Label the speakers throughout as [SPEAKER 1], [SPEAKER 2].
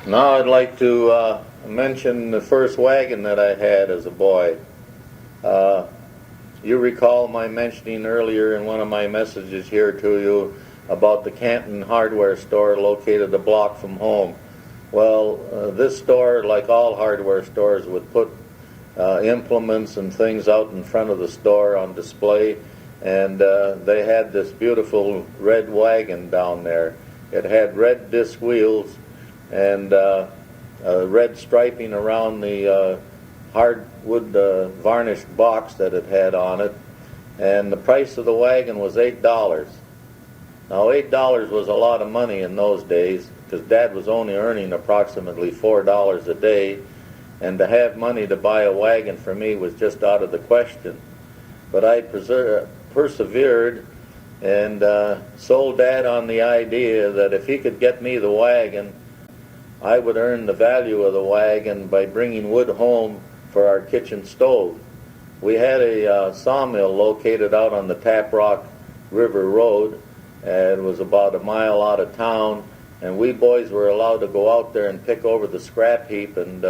[SPEAKER 1] Now I'd like to mention the first wagon that I had as a boy. Uh, you recall my mentioning earlier in one of my messages here to you about the Canton hardware store located a block from home. Well, this store, like all hardware stores, would put implements and things out in front of the store on display, and they had this beautiful red wagon down there. It had red disc wheels and red striping around the hardwood varnished box that it had on it, and the price of the wagon was $8. Now, $8 was a lot of money in those days because Dad was only earning approximately $4 a day, and to have money to buy a wagon for me was just out of the question. But I persevered and sold Dad on the idea that if he could get me the wagon, I would earn the value of the wagon by bringing wood home for our kitchen stove. We had a sawmill located out on the Taprock River Road, and it was about a mile out of town, and we boys were allowed to go out there and pick over the scrap heap and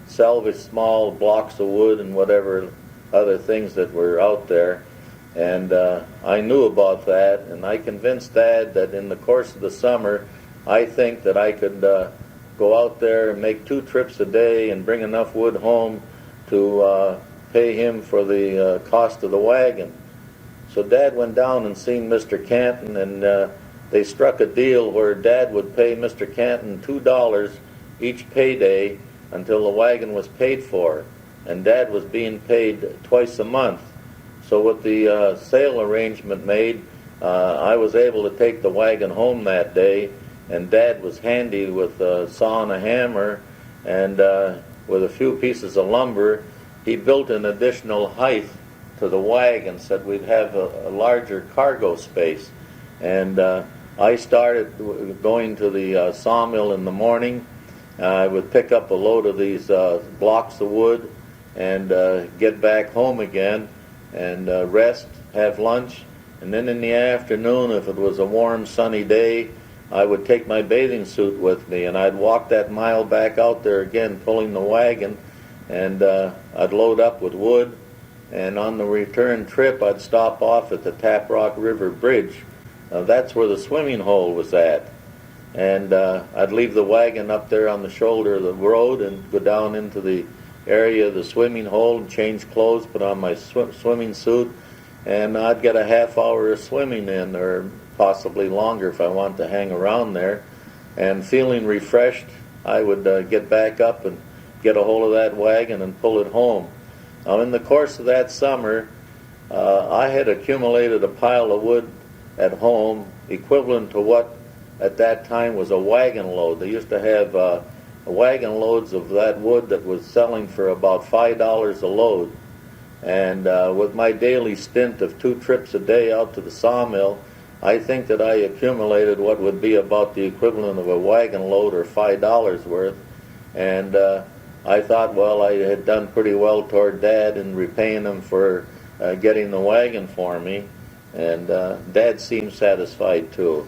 [SPEAKER 1] salvage small blocks of wood and whatever other things that were out there. And I knew about that, and I convinced Dad that in the course of the summer, I think that I could go out there and make 2 trips a day and bring enough wood home to pay him for the cost of the wagon. So Dad went down and seen Mr. Canton, and they struck a deal where Dad would pay Mr. Canton $2 each payday until the wagon was paid for, and Dad was being paid twice a month. So with the sale arrangement made, I was able to take the wagon home that day, and Dad was handy with a saw and a hammer, and with a few pieces of lumber, he built an additional height to the wagon so that we'd have a larger cargo space. And I started going to the sawmill in the morning. I would pick up a load of these blocks of wood and get back home again and rest, have lunch, and then in the afternoon, if it was a warm, sunny day, I would take my bathing suit with me, and I'd walk that mile back out there again, pulling the wagon, and I'd load up with wood, and on the return trip, I'd stop off at the Taprock River Bridge. That's where the swimming hole was at, and I'd leave the wagon up there on the shoulder of the road and go down into the area of the swimming hole and change clothes, put on my swimming suit, and I'd get a half hour of swimming in, or possibly longer if I wanted to hang around there. And feeling refreshed, I would get back up and get a hold of that wagon and pull it home. Now, in the course of that summer, I had accumulated a pile of wood at home equivalent to what at that time was a wagon load. They used to have wagon loads of that wood that was selling for about $5 a load. And with my daily stint of 2 trips a day out to the sawmill, I think that I accumulated what would be about the equivalent of a wagon load, or $5 worth. And I thought, well, I had done pretty well toward Dad in repaying him for getting the wagon for me. And Dad seemed satisfied too.